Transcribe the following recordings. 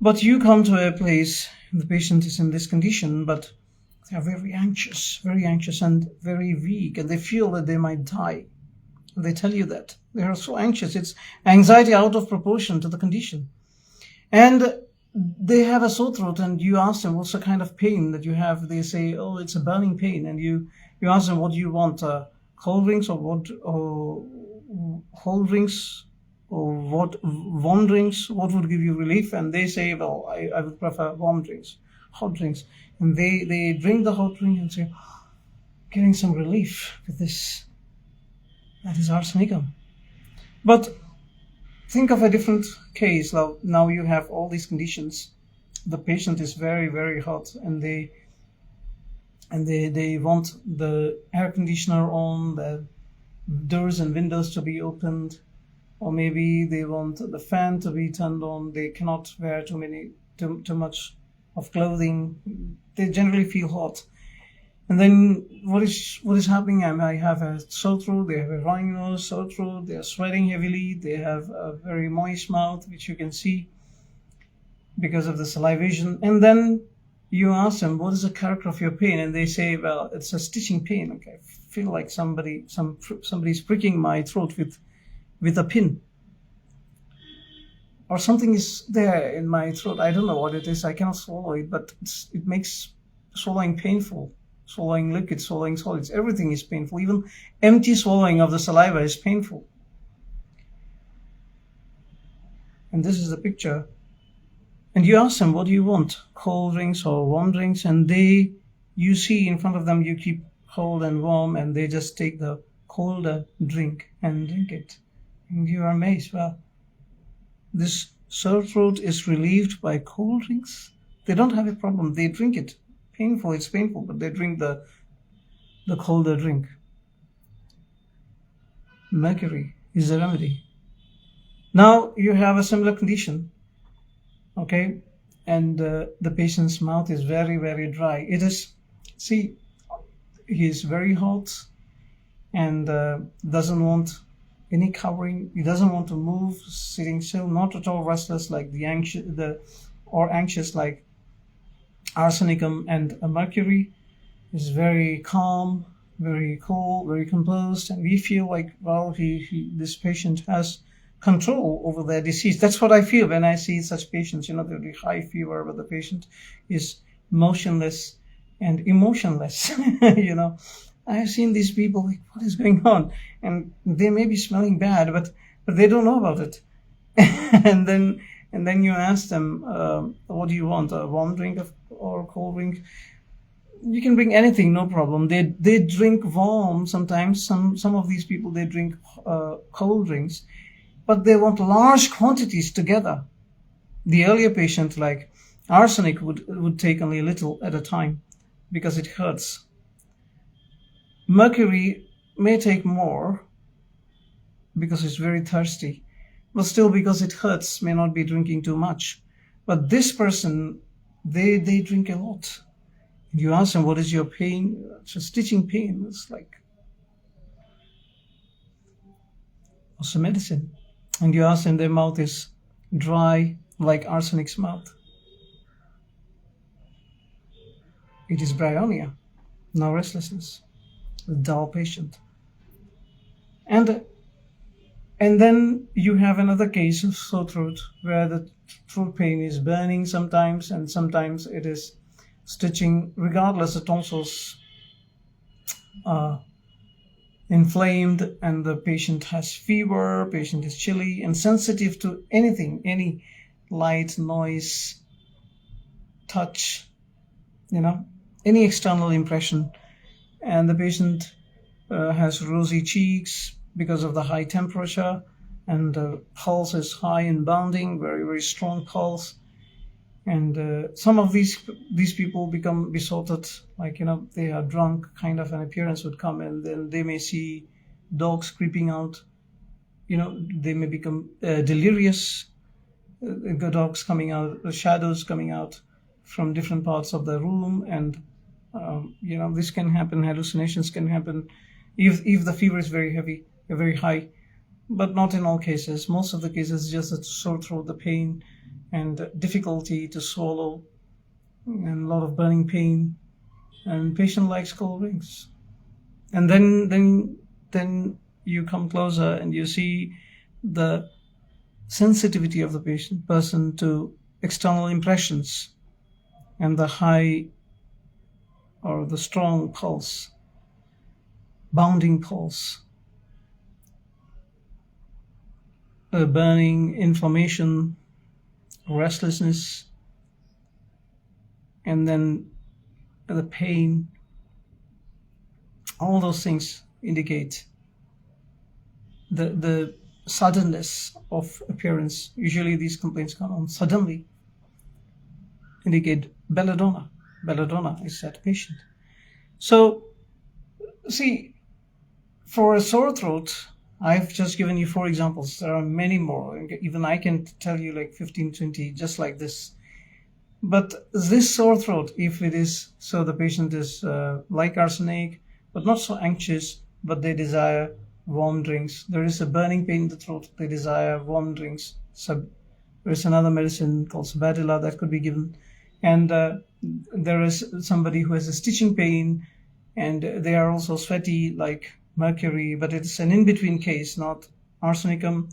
But you come to a place, the patient is in this condition, but they are very anxious and very weak, and they feel that they might die. They tell you that. They are so anxious. It's anxiety out of proportion to the condition. And they have a sore throat, and you ask them, what's the kind of pain that you have? They say, oh, it's a burning pain. And you ask them, what do you want? Cold drinks or what? Or cold drinks or what? Warm drinks? What would give you relief? And they say, well, I would prefer warm drinks, hot drinks. And they drink the hot drink and say, getting some relief with this. That is arsenicum. But think of a different case. Now you have all these conditions. The patient is very, very hot, and they want the air conditioner on, the doors and windows to be opened, or maybe they want the fan to be turned on. They cannot wear too much of clothing. They generally feel hot. And then what is happening? I have a sore throat, they have a runny nose, sore throat, they are sweating heavily, they have a very moist mouth, which you can see because of the salivation. And then you ask them, what is the character of your pain? And they say, well, it's a stitching pain. Okay, I feel like somebody's pricking my throat with a pin. Or something is there in my throat. I don't know what it is. I cannot swallow it, but it makes swallowing painful. Swallowing liquids, swallowing solids, everything is painful. Even empty swallowing of the saliva is painful. And this is the picture. And you ask them, what do you want? Cold drinks or warm drinks? And you see in front of them, you keep cold and warm, and they just take the colder drink and drink it. And you are amazed. Well, this sore throat is relieved by cold drinks. They don't have a problem. They drink it. It's painful, but they drink the colder drink. Mercury is the remedy. Now you have a similar condition, okay, and the patient's mouth is very, very dry. He is very hot and doesn't want any covering. He doesn't want to move, sitting still, not at all restless like anxious like Arsenicum. And mercury is very calm, very cool, very composed, and we feel like, well, this patient has control over their disease. That's what I feel when I see such patients. The high fever, but the patient is motionless and emotionless. I have seen these people, like, what is going on? And they may be smelling bad, but they don't know about it. And then you ask them, what do you want? A warm drink or a cold drink? You can bring anything, no problem. They drink warm sometimes. Some of these people, they drink cold drinks, but they want large quantities together. The earlier patient, like arsenic, would take only a little at a time because it hurts. Mercury may take more because it's very thirsty, but still because it hurts, may not be drinking too much. But this person, they drink a lot. You ask them, what is your pain? It's a stitching pain. It's like also medicine. And you ask them, their mouth is dry like arsenic's mouth. It is bryonia, no restlessness, a dull patient. And then you have another case of sore throat where the throat pain is burning sometimes, and sometimes it is stitching. Regardless, the tonsils are inflamed, and the patient has fever, patient is chilly and sensitive to anything, any light, noise, touch, any external impression. And the patient has rosy cheeks because of the high temperature, and the pulse is high and bounding, very, very strong pulse. And some of these people become besotted, like, they are drunk, kind of an appearance would come, and then they may see dogs creeping out. They may become delirious, dogs coming out, shadows coming out from different parts of the room. And, this can happen, hallucinations can happen if the fever is very heavy, very high. but not in all cases. Most of the cases just a sore throat, the pain, and difficulty to swallow, and a lot of burning pain, and patient likes cold drinks. And then you come closer and you see the sensitivity of the person to external impressions, and the high or the strong pulse, bounding pulse, burning, inflammation, restlessness, and then the pain. All those things indicate the suddenness of appearance. Usually these complaints come on suddenly, indicate belladonna. Belladonna is that patient. So, see, for a sore throat, I've just given you 4 examples. There are many more. Even I can tell you like 15, 20, just like this. But this sore throat, if it is, so the patient is like arsenic, but not so anxious, but they desire warm drinks. There is a burning pain in the throat. They desire warm drinks. So there is another medicine called Sabadilla that could be given. And there is somebody who has a stitching pain, and they are also sweaty like mercury, but it's an in-between case, not arsenicum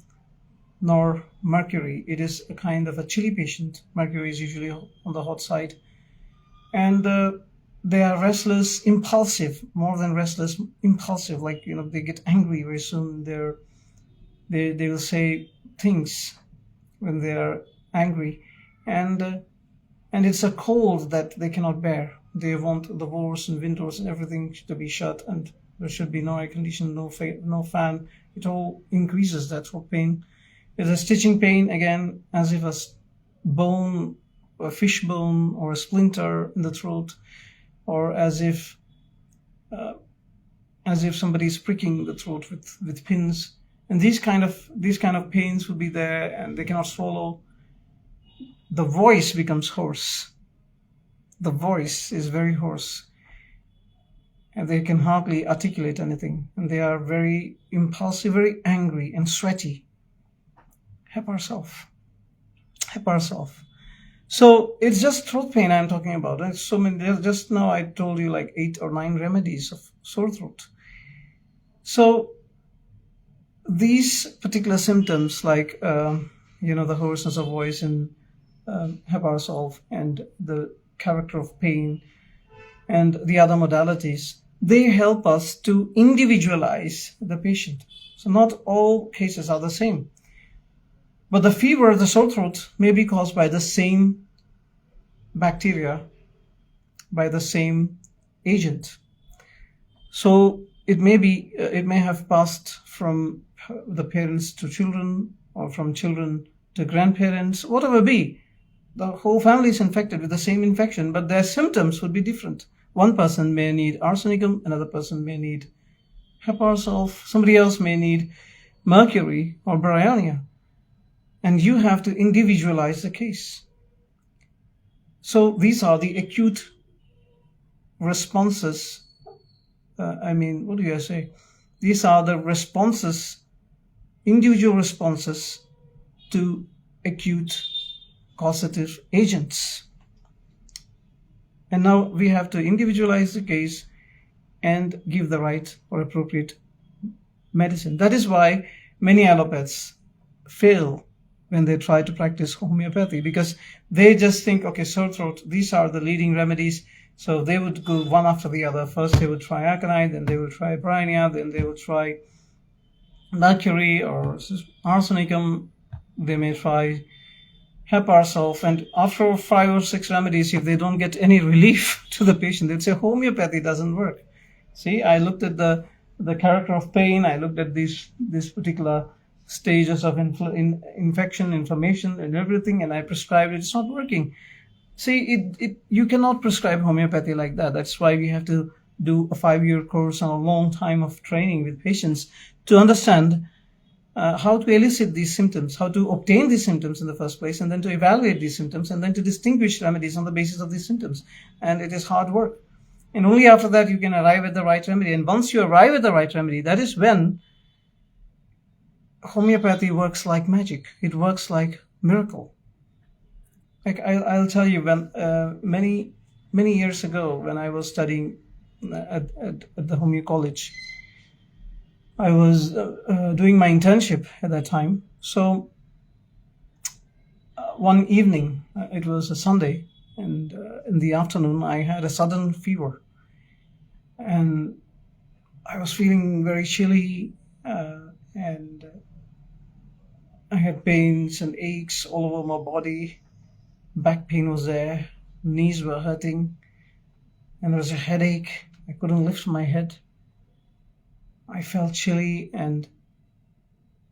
nor mercury. It is a kind of a chilly patient. Mercury is usually on the hot side. And they are restless, impulsive, more than restless, impulsive. Like, they get angry very soon. They will say things when they are angry. And it's a cold that they cannot bear. They want the doors and windows and everything to be shut, and there should be no air conditioning, no fan. It all increases that throat pain. There's a stitching pain, again, as if a bone, a fish bone, or a splinter in the throat, or as if somebody is pricking the throat with pins. And these kind of pains will be there, and they cannot swallow. The voice becomes hoarse. The voice is very hoarse, and they can hardly articulate anything. And they are very impulsive, very angry, and sweaty. Help ourselves. So it's just throat pain I'm talking about. There's so many. Just now I told you like 8 or 9 remedies of sore throat. So these particular symptoms, like the hoarseness of voice and help ourselves, and the character of pain, and the other modalities, they help us to individualize the patient. So not all cases are the same. But the fever, the sore throat, may be caused by the same bacteria, by the same agent. So it may have passed from the parents to children, or from children to grandparents, whatever be. The whole family is infected with the same infection, but their symptoms would be different. One person may need arsenicum, another person may need heparsulf, somebody else may need mercury or bryonia. And you have to individualize the case. So these are the acute responses. These are the responses, individual responses to acute causative agents. And now we have to individualize the case and give the right or appropriate medicine. That is why many allopaths fail when they try to practice homeopathy, because they just think, okay, sore throat, these are the leading remedies. So they would go one after the other. First they would try aconite, then they would try bryonia, then they would try mercury or arsenicum, they may try heparsulf, and after 5 or 6 remedies, if they don't get any relief to the patient, they'd say homeopathy doesn't work. See, I looked at the character of pain, I looked at these particular stages of infection, inflammation, and everything, and I prescribed it. It's not working. See, you cannot prescribe homeopathy like that. That's why we have to do a 5-year course and a long time of training with patients to understand how to elicit these symptoms, how to obtain these symptoms in the first place, and then to evaluate these symptoms, and then to distinguish remedies on the basis of these symptoms. And it is hard work. And only after that you can arrive at the right remedy. And once you arrive at the right remedy, that is when homeopathy works like magic. It works like miracle. Like I'll tell you, when many years ago, when I was studying at the Homeo College, I was doing my internship at that time. So one evening, it was a Sunday, and in the afternoon, I had a sudden fever, and I was feeling very chilly, and I had pains and aches all over my body. Back pain was there, knees were hurting, and there was a headache. I couldn't lift my head. I felt chilly, and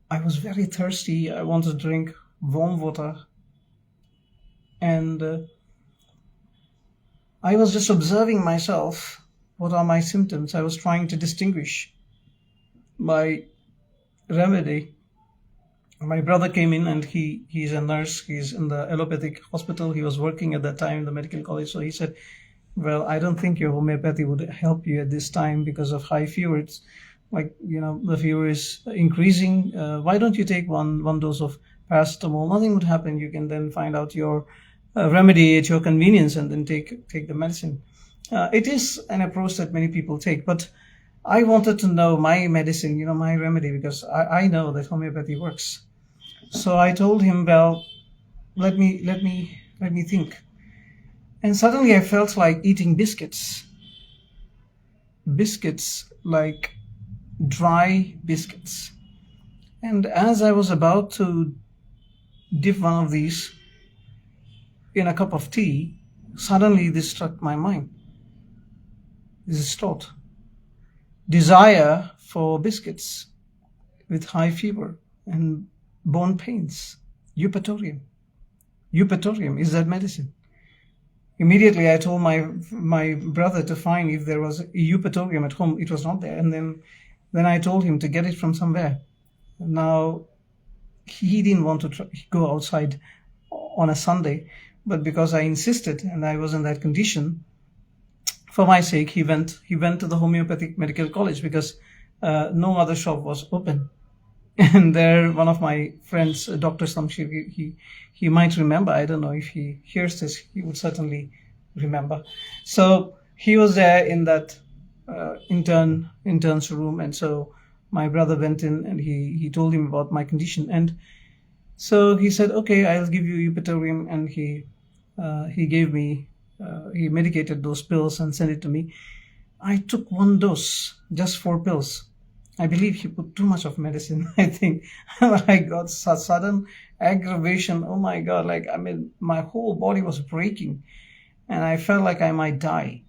I was very thirsty. I wanted to drink warm water. And I was just observing myself. What are my symptoms? I was trying to distinguish my remedy. My brother came in, and he's a nurse. He's in the allopathic hospital. He was working at that time in the medical college. So he said, well, I don't think your homeopathy would help you at this time because of high fever. It's like, the fever is increasing. Why don't you take one dose of paracetamol? Nothing would happen. You can then find out your remedy at your convenience and then take the medicine. It is an approach that many people take, but I wanted to know my medicine, my remedy, because I know that homeopathy works. So I told him, well, let me think. And suddenly I felt like eating biscuits, like dry biscuits. And as I was about to dip one of these in a cup of tea, suddenly this struck my mind. This is thought. Desire for biscuits with high fever and bone pains. Eupatorium. Eupatorium is that medicine. Immediately I told my brother to find if there was a eupatorium at home. It was not there. And then I told him to get it from somewhere. Now, he didn't want to go outside on a Sunday, but because I insisted and I was in that condition, for my sake, he went to the Homeopathic Medical College because no other shop was open. And there, one of my friends, Dr. Samshir, he might remember. I don't know if he hears this, he would certainly remember. So he was there in that intern's room, and so my brother went in and he told him about my condition, and so he said, okay, I'll give you eupatorium, and he gave me. He medicated those pills and sent it to me. I took one dose, just 4 pills. I believe he put too much of medicine, I think. I got such sudden aggravation. Oh my God, my whole body was breaking and I felt like I might die.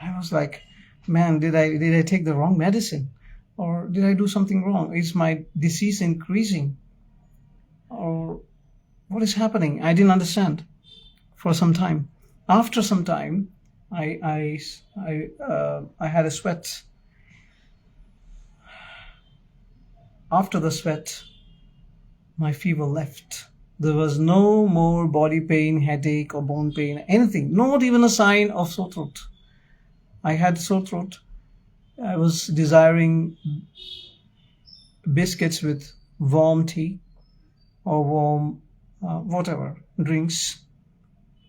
I was like, man, did I take the wrong medicine? Or did I do something wrong? Is my disease increasing? Or what is happening? I didn't understand for some time. After some time, I had a sweat. After the sweat, my fever left. There was no more body pain, headache, or bone pain, anything. Not even a sign of sore throat. I had sore throat. I was desiring biscuits with warm tea or warm whatever, drinks,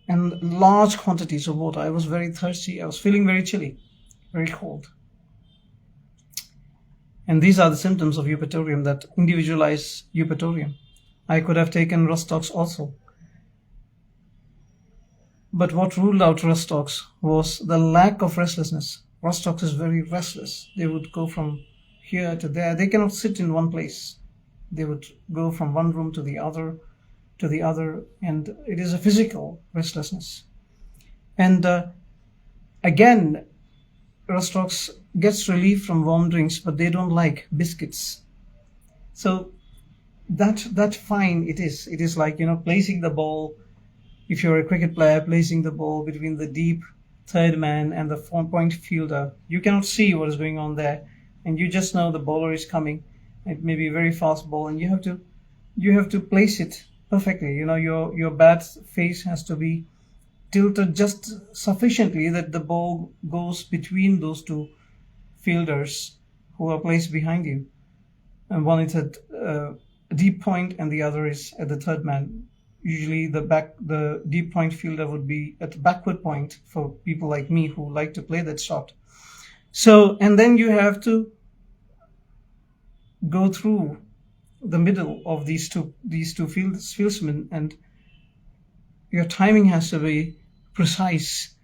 and large quantities of water. I was very thirsty. I was feeling very chilly, very cold. And these are the symptoms of eupatorium, that individualize eupatorium. I could have taken Rostox also. But what ruled out Rostox was the lack of restlessness. Rostox is very restless. They would go from here to there. They cannot sit in one place. They would go from one room to the other, and it is a physical restlessness. And again, Rostox gets relief from warm drinks, but they don't like biscuits. So that fine it is. It is like, placing the ball, if you're a cricket player, placing the ball between the deep third man and the point fielder. You cannot see what is going on there, and you just know the bowler is coming. It may be a very fast ball, and you have to place it perfectly. Your bat face has to be tilted just sufficiently that the ball goes between those two fielders who are placed behind you. and one is at a deep point and the other is at the third man. Usually the deep point fielder would be at the backward point for people like me who like to play that shot. So, and then you have to go through the middle of these two fieldsmen, and your timing has to be precise.